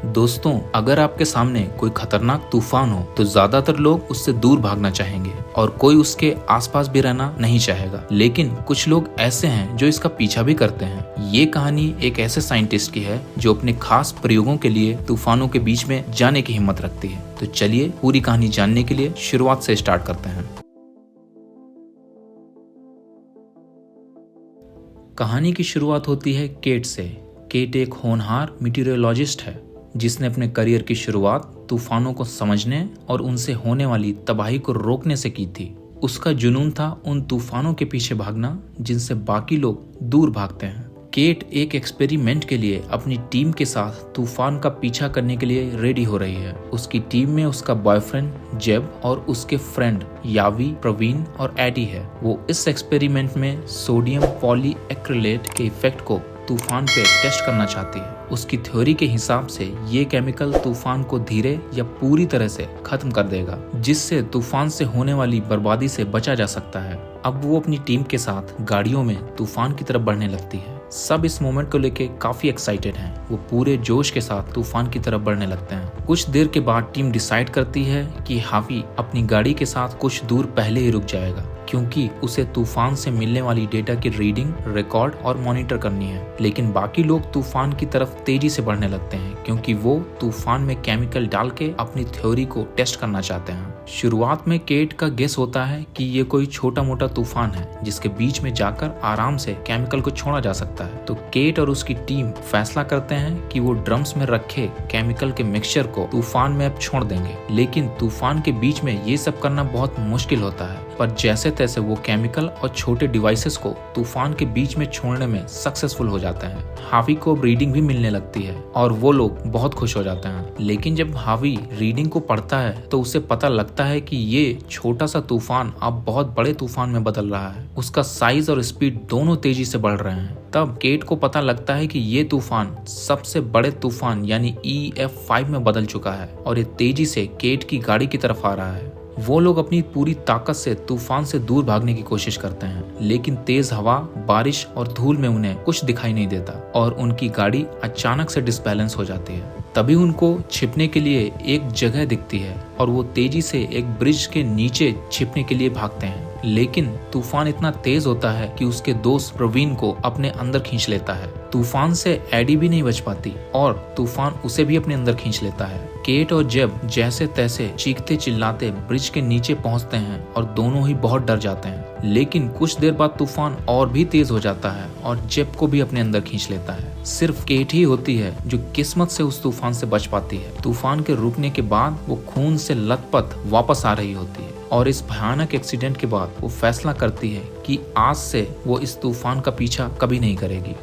दोस्तों, अगर आपके सामने कोई खतरनाक तूफान हो तो ज्यादातर लोग उससे दूर भागना चाहेंगे और कोई उसके आसपास भी रहना नहीं चाहेगा। लेकिन कुछ लोग ऐसे हैं जो इसका पीछा भी करते हैं। ये कहानी एक ऐसे साइंटिस्ट की है जो अपने खास प्रयोगों के लिए तूफानों के बीच में जाने की हिम्मत रखती है। तो चलिए पूरी कहानी जानने के लिए शुरुआत से स्टार्ट करते हैं। कहानी की शुरुआत होती है केट से। केट एक होनहार मीटीरियोलॉजिस्ट है जिसने अपने करियर की शुरुआत तूफानों को समझने और उनसे होने वाली तबाही को रोकने से की थी। उसका जुनून था उन तूफानों के पीछे भागना जिनसे बाकी लोग दूर भागते हैं। केट एक एक्सपेरिमेंट के लिए अपनी टीम के साथ तूफान का पीछा करने के लिए रेडी हो रही है। उसकी टीम में उसका बॉयफ्रेंड जेब और उसके फ्रेंड यावी, प्रवीण और एडी है। वो इस एक्सपेरिमेंट में सोडियम पॉलीएक्रिलेट के इफेक्ट को तूफान पे टेस्ट करना चाहती है। उसकी थ्योरी के हिसाब से ये केमिकल तूफान को धीरे या पूरी तरह से खत्म कर देगा, जिससे तूफान से होने वाली बर्बादी से बचा जा सकता है। अब वो अपनी टीम के साथ गाड़ियों में तूफान की तरफ बढ़ने लगती है। सब इस मोमेंट को लेके काफी एक्साइटेड हैं। वो पूरे जोश के साथ तूफान की तरफ बढ़ने लगते हैं। कुछ देर के बाद टीम डिसाइड करती है कि हावी अपनी गाड़ी के साथ कुछ दूर पहले ही रुक जाएगा, क्योंकि उसे तूफान से मिलने वाली डेटा की रीडिंग, रिकॉर्ड और मॉनिटर करनी है। लेकिन बाकी लोग तूफान की तरफ तेजी से बढ़ने लगते हैं क्योंकि वो तूफान में केमिकल डाल के अपनी थ्योरी को टेस्ट करना चाहते हैं। शुरुआत में केट का गेस होता है कि ये कोई छोटा मोटा तूफान है जिसके बीच में जाकर आराम से केमिकल को छोड़ा जा सकता है। तो केट और उसकी टीम फैसला करते हैं कि वो ड्रम्स में रखे केमिकल के मिक्सचर को तूफान में अब छोड़ देंगे। लेकिन तूफान के बीच में ये सब करना बहुत मुश्किल होता है, पर जैसे तैसे वो केमिकल और छोटे डिवाइसेस को तूफान के बीच में छोड़ने में सक्सेसफुल हो जाते हैं। हावी को रीडिंग भी मिलने लगती है और वो लोग बहुत खुश हो जाते हैं। लेकिन जब हावी रीडिंग को पढ़ता है तो उसे पता लगता है कि ये छोटा सा तूफान अब बहुत बड़े तूफान में बदल रहा है। उसका साइज और स्पीड दोनों तेजी से बढ़ रहे हैं। तब केट को पता लगता है कि ये तूफान सबसे बड़े तूफान यानी EF5 में बदल चुका है और ये तेजी से केट की गाड़ी की तरफ आ रहा है। वो लोग अपनी पूरी ताकत से तूफान से दूर भागने की कोशिश करते हैं, लेकिन तेज हवा, बारिश और धूल में उन्हें कुछ दिखाई नहीं देता और उनकी गाड़ी अचानक से डिसबैलेंस हो जाती है। तभी उनको छिपने के लिए एक जगह दिखती है और वो तेजी से एक ब्रिज के नीचे छिपने के लिए भागते हैं। लेकिन तूफान इतना तेज होता है कि उसके दोस्त प्रवीण को अपने अंदर खींच लेता है। तूफान से एडी भी नहीं बच पाती और तूफान उसे भी अपने अंदर खींच लेता है। केट और जेब जैसे तैसे चीखते चिल्लाते ब्रिज के नीचे पहुंचते हैं और दोनों ही बहुत डर जाते हैं। लेकिन कुछ देर बाद तूफान और भी तेज हो जाता है और जेब को भी अपने अंदर खींच लेता है। सिर्फ केट ही होती है जो किस्मत से उस तूफान से बच पाती है। तूफान के रुकने के बाद वो खून से लथपथ वापस आ रही होती है और इस भयानक एक्सीडेंट के बाद वो फैसला करती है कि आज से वो इस तूफान का पीछा कभी नहीं करेगी।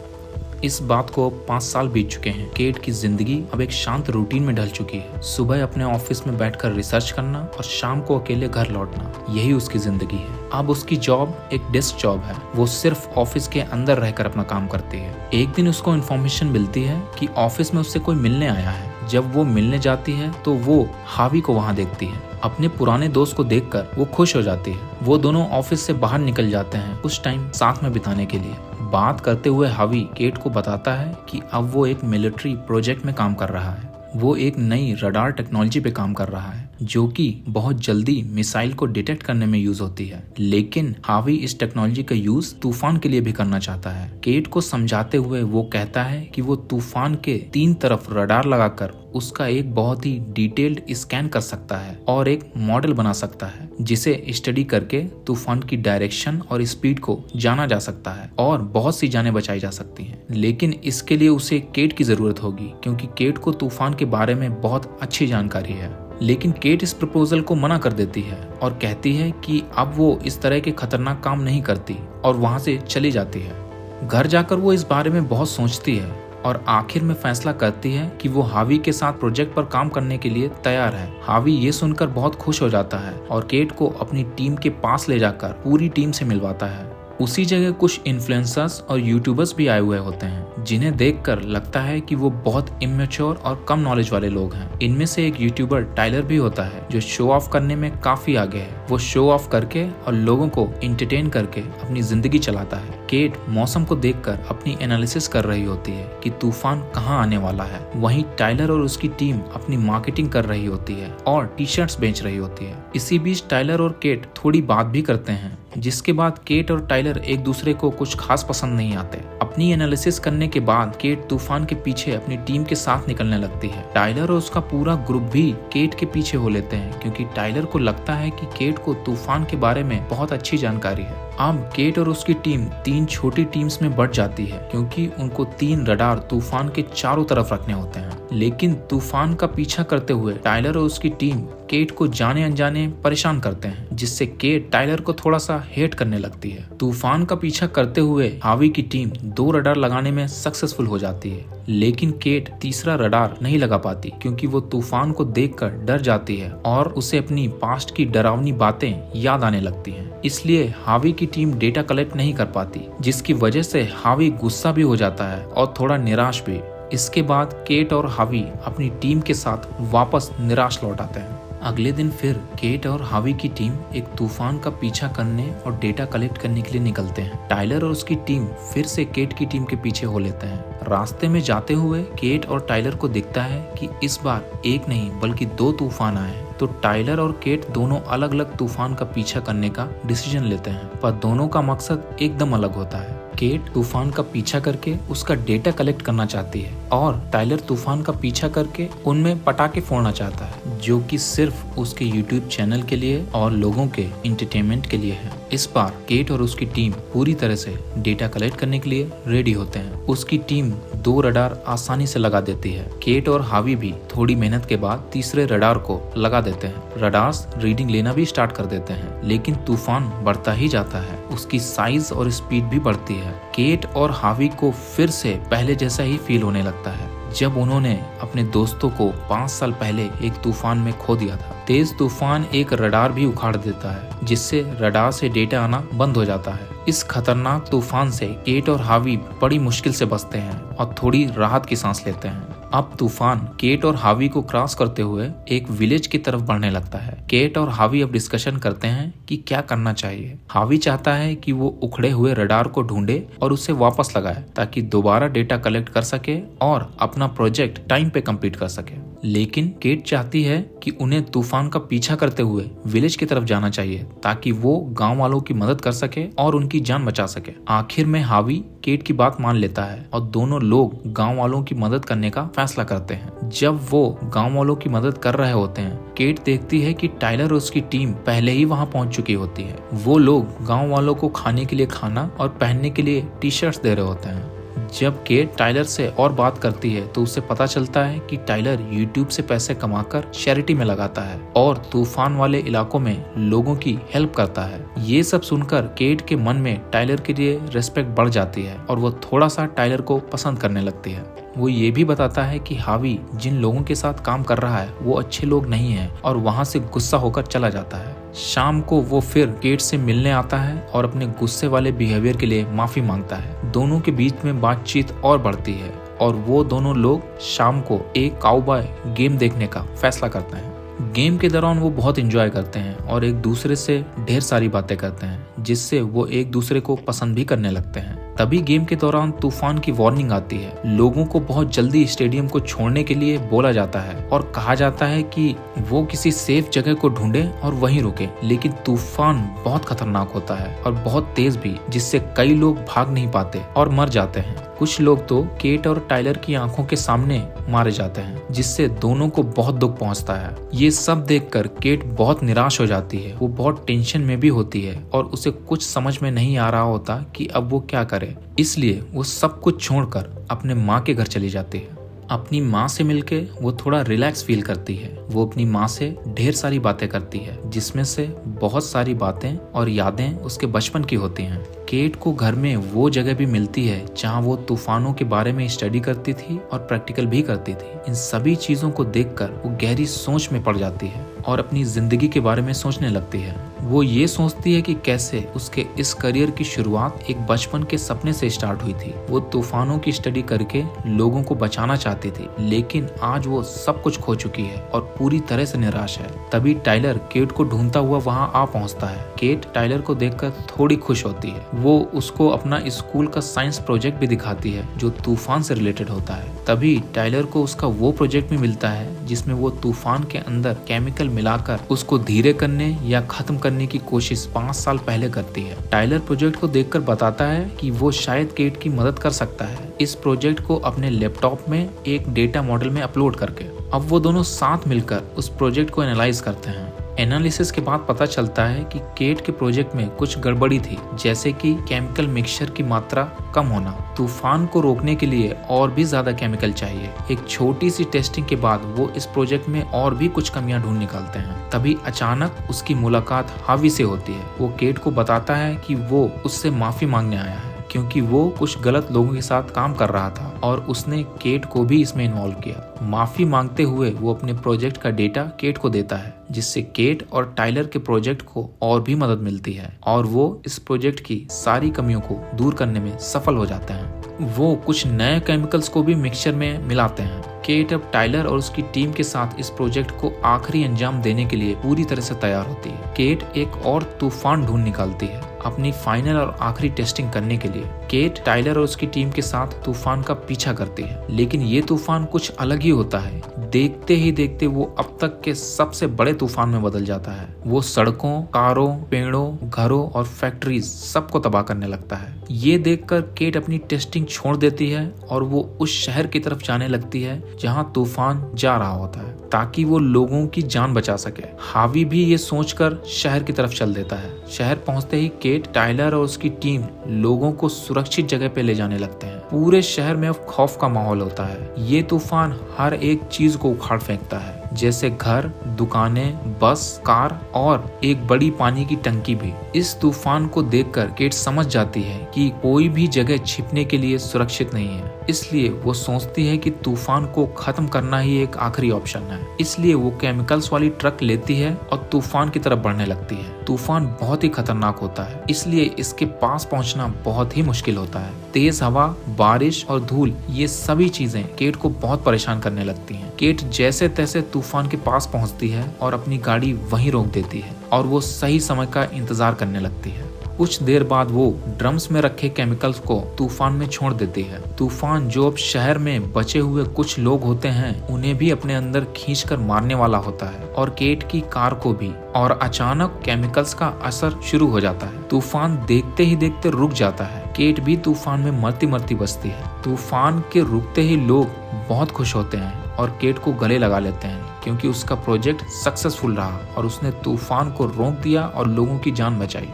इस बात को 5 साल बीत चुके हैं। केट की जिंदगी अब एक शांत रूटीन में ढल चुकी है। सुबह अपने ऑफिस में बैठकर रिसर्च करना और शाम को अकेले घर लौटना, यही उसकी जिंदगी है। अब उसकी जॉब एक डेस्क जॉब है। वो सिर्फ ऑफिस के अंदर रहकर अपना काम करती है। एक दिन उसको इन्फॉर्मेशन मिलती है कि ऑफिस में उससे कोई मिलने आया है। जब वो मिलने जाती है तो वो हावी को वहाँ देखती है। अपने पुराने दोस्त को देखकर वो खुश हो जाती है। वो दोनों ऑफिस से बाहर निकल जाते हैं कुछ टाइम साथ में बिताने के लिए। बात करते हुए हावी केट को बताता है कि अब वो एक मिलिट्री प्रोजेक्ट में काम कर रहा है। वो एक नई रडार टेक्नोलॉजी पे काम कर रहा है जो कि बहुत जल्दी मिसाइल को डिटेक्ट करने में यूज होती है। लेकिन हावी इस टेक्नोलॉजी का यूज तूफान के लिए भी करना चाहता है। केट को समझाते हुए वो कहता है कि वो तूफान के 3 तरफ रडार लगाकर उसका एक बहुत ही डिटेल्ड स्कैन कर सकता है और एक मॉडल बना सकता है जिसे स्टडी करके तूफान की डायरेक्शन और स्पीड को जाना जा सकता है और बहुत सी जानें बचाई जा सकती हैं। लेकिन इसके लिए उसे केट की जरूरत होगी क्योंकि केट को तूफान के बारे में बहुत अच्छी जानकारी है। लेकिन केट इस प्रपोजल को मना कर देती है और कहती है कि अब वो इस तरह के खतरनाक काम नहीं करती और वहां से चली जाती है। घर जाकर वो इस बारे में बहुत सोचती है और आखिर में फैसला करती है कि वो हावी के साथ प्रोजेक्ट पर काम करने के लिए तैयार है। हावी ये सुनकर बहुत खुश हो जाता है और केट को अपनी टीम के पास ले जाकर पूरी टीम से मिलवाता है। उसी जगह कुछ इन्फ्लुएंसर्स और यूट्यूबर्स भी आए हुए होते हैं जिन्हें देखकर लगता है कि वो बहुत इमेच्योर और कम नॉलेज वाले लोग हैं। इनमें से एक यूट्यूबर टाइलर भी होता है जो शो ऑफ करने में काफी आगे है। वो शो ऑफ करके और लोगों को एंटरटेन करके अपनी जिंदगी चलाता है। केट मौसम को देखकर अपनी एनालिसिस कर रही होती है कि तूफान कहाँ आने वाला है। वहीं टाइलर और उसकी टीम अपनी मार्केटिंग कर रही होती है और टी शर्ट्स बेच रही होती है। इसी बीच टाइलर और केट थोड़ी बात भी करते हैं, जिसके बाद केट और टाइलर एक दूसरे को कुछ खास पसंद नहीं आते। अपनी एनालिसिस करने के बाद केट तूफान के पीछे अपनी टीम के साथ निकलने लगती है। टाइलर और उसका पूरा ग्रुप भी केट के पीछे हो लेते हैं क्योंकि टाइलर को लगता है कि केट को तूफान के बारे में बहुत अच्छी जानकारी है। अब केट और उसकी टीम 3 छोटी टीम्स में बढ़ जाती है क्योंकि उनको 3 रडार तूफान के चारों तरफ रखने होते हैं। लेकिन तूफान का पीछा करते हुए टाइलर और उसकी टीम केट को जाने अनजाने परेशान करते हैं, जिससे केट टाइलर को थोड़ा सा हेट करने लगती है। तूफान का पीछा करते हुए हावी की टीम 2 रडार लगाने में सक्सेसफुल हो जाती है, लेकिन केट तीसरा रडार नहीं लगा पाती क्योंकि वो तूफान को देखकर डर जाती है और उसे अपनी पास्ट की डरावनी बातें याद आने लगती हैं। इसलिए हावी की टीम डेटा कलेक्ट नहीं कर पाती, जिसकी वजह से हावी गुस्सा भी हो जाता है और थोड़ा निराश भी। इसके बाद केट और हावी अपनी टीम के साथ वापस निराश लौट आते हैं। अगले दिन फिर केट और हावी की टीम एक तूफान का पीछा करने और डेटा कलेक्ट करने के लिए निकलते हैं। टाइलर और उसकी टीम फिर से केट की टीम के पीछे हो लेते हैं। रास्ते में जाते हुए केट और टाइलर को दिखता है कि इस बार एक नहीं बल्कि 2 तूफान आए हैं। तो टाइलर और केट दोनों अलग अलग तूफान का पीछा करने का डिसीजन लेते हैं, पर दोनों का मकसद एकदम अलग होता है। केट तूफान का पीछा करके उसका डेटा कलेक्ट करना चाहती है और टाइलर तूफान का पीछा करके उनमें पटाखे फोड़ना चाहता है, जो कि सिर्फ उसके यूट्यूब चैनल के लिए और लोगों के एंटरटेनमेंट के लिए है। इस बार केट और उसकी टीम पूरी तरह से डेटा कलेक्ट करने के लिए रेडी होते हैं। उसकी टीम 2 रडार आसानी से लगा देती है। केट और हावी भी थोड़ी मेहनत के बाद तीसरे रडार को लगा देते हैं। रडार्स रीडिंग लेना भी स्टार्ट कर देते हैं, लेकिन तूफान बढ़ता ही जाता है। उसकी साइज और स्पीड भी बढ़ती है। केट और हावी को फिर से पहले जैसा ही फील होने लगता है जब उन्होंने अपने दोस्तों को 5 साल पहले एक तूफान में खो दिया था। तेज तूफान एक रडार भी उखाड़ देता है, जिससे रडार से डेटा आना बंद हो जाता है। इस खतरनाक तूफान से केट और हावी बड़ी मुश्किल से बचते हैं और थोड़ी राहत की सांस लेते हैं। अब तूफान केट और हावी को क्रॉस करते हुए एक विलेज की तरफ बढ़ने लगता है। केट और हावी अब डिस्कशन करते हैं कि क्या करना चाहिए। हावी चाहता है कि वो उखड़े हुए रडार को ढूंढे और उसे वापस लगाए ताकि दोबारा डेटा कलेक्ट कर सके और अपना प्रोजेक्ट टाइम पे कंप्लीट कर सके। लेकिन केट चाहती है कि उन्हें तूफान का पीछा करते हुए विलेज की तरफ जाना चाहिए ताकि वो गांव वालों की मदद कर सके और उनकी जान बचा सके। आखिर में हावी केट की बात मान लेता है और दोनों लोग गांव वालों की मदद करने का फैसला करते हैं। जब वो गांव वालों की मदद कर रहे होते हैं, केट देखती है कि टाइलर और उसकी टीम पहले ही वहां पहुंच चुकी होती है। वो लोग गांव वालों को खाने के लिए खाना और पहनने के लिए टी शर्ट्स दे रहे होते हैं। जब केट टाइलर से और बात करती है तो उसे पता चलता है कि टाइलर यूट्यूब से पैसे कमाकर चैरिटी में लगाता है और तूफान वाले इलाकों में लोगों की हेल्प करता है। ये सब सुनकर केट के मन में टाइलर के लिए रिस्पेक्ट बढ़ जाती है और वो थोड़ा सा टाइलर को पसंद करने लगती है। वो ये भी बताता है कि हावी जिन लोगों के साथ काम कर रहा है वो अच्छे लोग नहीं हैं और वहाँ से गुस्सा होकर चला जाता है। शाम को वो फिर केट से मिलने आता है और अपने गुस्से वाले बिहेवियर के लिए माफी मांगता है। दोनों के बीच में बातचीत और बढ़ती है और वो दोनों लोग शाम को एक काउबॉय गेम देखने का फैसला करते हैं। गेम के दौरान वो बहुत एंजॉय करते हैं और एक दूसरे से ढेर सारी बातें करते हैं, जिससे वो एक दूसरे को पसंद भी करने लगते हैं। तभी गेम के दौरान तूफान की वार्निंग आती है। लोगों को बहुत जल्दी स्टेडियम को छोड़ने के लिए बोला जाता है और कहा जाता है कि वो किसी सेफ जगह को ढूंढे और वहीं रुके। लेकिन तूफान बहुत खतरनाक होता है और बहुत तेज भी, जिससे कई लोग भाग नहीं पाते और मर जाते हैं। कुछ लोग तो केट और टाइलर की आंखों के सामने मारे जाते हैं, जिससे दोनों को बहुत दुख पहुंचता है। ये सब देखकर केट बहुत निराश हो जाती है। वो बहुत टेंशन में भी होती है और उसे कुछ समझ में नहीं आ रहा होता कि अब वो क्या करे। इसलिए वो सब कुछ छोड़कर अपने माँ के घर चली जाती है। अपनी माँ से मिलके वो थोड़ा रिलैक्स फील करती है। वो अपनी माँ से ढेर सारी बातें करती है, जिसमें से बहुत सारी बातें और यादें उसके बचपन की होती हैं। केट को घर में वो जगह भी मिलती है जहाँ वो तूफानों के बारे में स्टडी करती थी और प्रैक्टिकल भी करती थी। इन सभी चीजों को देखकर वो गहरी सोच में पड़ जाती है और अपनी जिंदगी के बारे में सोचने लगती है। वो ये सोचती है कि कैसे उसके इस करियर की शुरुआत एक बचपन के सपने से स्टार्ट हुई थी। वो तूफानों की स्टडी करके लोगों को बचाना चाहती थी, लेकिन आज वो सब कुछ खो चुकी है और पूरी तरह से निराश है। तभी टाइलर केट को ढूंढता हुआ वहाँ आ पहुँचता है। केट टाइलर को देखकर थोड़ी खुश होती है। वो उसको अपना स्कूल का साइंस प्रोजेक्ट भी दिखाती है जो तूफान से रिलेटेड होता है। तभी टाइलर को उसका वो प्रोजेक्ट भी मिलता है जिसमें वो तूफान के अंदर केमिकल मिलाकर उसको धीरे करने या खत्म करने की कोशिश 5 साल पहले करती है। टाइलर प्रोजेक्ट को देखकर बताता है कि वो शायद केट की मदद कर सकता है इस प्रोजेक्ट को अपने लैपटॉप में एक डेटा मॉडल में अपलोड करके। अब वो दोनों साथ मिलकर उस प्रोजेक्ट को एनालाइज करते हैं। एनालिसिस के बाद पता चलता है कि केट के प्रोजेक्ट में कुछ गड़बड़ी थी, जैसे कि केमिकल मिक्सचर की मात्रा कम होना। तूफान को रोकने के लिए और भी ज्यादा केमिकल चाहिए। एक छोटी सी टेस्टिंग के बाद वो इस प्रोजेक्ट में और भी कुछ कमियां ढूंढ निकालते हैं। तभी अचानक उसकी मुलाकात हावी से होती है। वो केट को बताता है कि वो उससे माफी मांगने आया है क्योंकि वो कुछ गलत लोगों के साथ काम कर रहा था और उसने केट को भी इसमें इन्वॉल्व किया। माफी मांगते हुए वो अपने प्रोजेक्ट का डेटा केट को देता है, जिससे केट और टाइलर के प्रोजेक्ट को और भी मदद मिलती है और वो इस प्रोजेक्ट की सारी कमियों को दूर करने में सफल हो जाते हैं। वो कुछ नए केमिकल्स को भी मिक्सचर में मिलाते हैं। केट अब टाइलर और उसकी टीम के साथ इस प्रोजेक्ट को आखिरी अंजाम देने के लिए पूरी तरह से तैयार होती है। केट एक और तूफान ढूंढ निकालती है अपनी फाइनल और आखिरी टेस्टिंग करने के लिए। केट टाइलर और उसकी टीम के साथ तूफान का पीछा करती है, लेकिन ये तूफान कुछ अलग ही होता है। देखते ही देखते वो अब तक के सबसे बड़े तूफान में बदल जाता है। वो सड़कों, कारों, पेड़ों, घरों और फैक्ट्रीज सबको तबाह करने लगता है। ये देखकर केट अपनी टेस्टिंग छोड़ देती है और वो उस शहर की तरफ जाने लगती है जहाँ तूफान जा रहा होता है, ताकि वो लोगों की जान बचा सके। हावी भी ये सोचकर शहर की तरफ चल देता है। शहर पहुंचते ही केट, टाइलर और उसकी टीम लोगों को सुरक्षित जगह पे ले जाने लगते हैं। पूरे शहर में अब खौफ का माहौल होता है। ये तूफान हर एक चीज को उखाड़ फेंकता है, जैसे घर, दुकानें, बस, कार और एक बड़ी पानी की टंकी भी। इस तूफान को देखकर केट समझ जाती है कि कोई भी जगह छिपने के लिए सुरक्षित नहीं है। इसलिए वो सोचती है कि तूफान को खत्म करना ही एक आखिरी ऑप्शन है। इसलिए वो केमिकल्स वाली ट्रक लेती है और तूफान की तरफ बढ़ने लगती है। तूफान बहुत ही खतरनाक होता है, इसलिए इसके पास पहुंचना बहुत ही मुश्किल होता है। तेज हवा, बारिश और धूल, ये सभी चीजें केट को बहुत परेशान करने लगती हैं। केट जैसे तैसे तूफान के पास पहुंचती है और अपनी गाड़ी वहीं रोक देती है और वो सही समय का इंतजार करने लगती है। कुछ देर बाद वो ड्रम्स में रखे केमिकल्स को तूफान में छोड़ देती है। तूफान, जो अब शहर में बचे हुए कुछ लोग होते हैं, उन्हें भी अपने अंदर खींचकर मारने वाला होता है और केट की कार को भी। और अचानक केमिकल्स का असर शुरू हो जाता है। तूफान देखते ही देखते रुक जाता है। केट भी तूफान में मरती मरती बचती है। तूफान के रुकते ही लोग बहुत खुश होते हैं और केट को गले लगा लेते हैं, क्योंकि उसका प्रोजेक्ट सक्सेसफुल रहा और उसने तूफान को रोक दिया और लोगों की जान बचाई।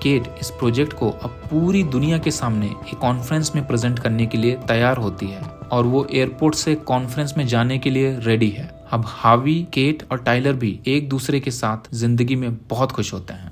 केट इस प्रोजेक्ट को अब पूरी दुनिया के सामने एक कॉन्फ्रेंस में प्रेजेंट करने के लिए तैयार होती है और वो एयरपोर्ट से कॉन्फ्रेंस में जाने के लिए रेडी है। अब हावी, केट और टाइलर भी एक दूसरे के साथ जिंदगी में बहुत खुश होते हैं।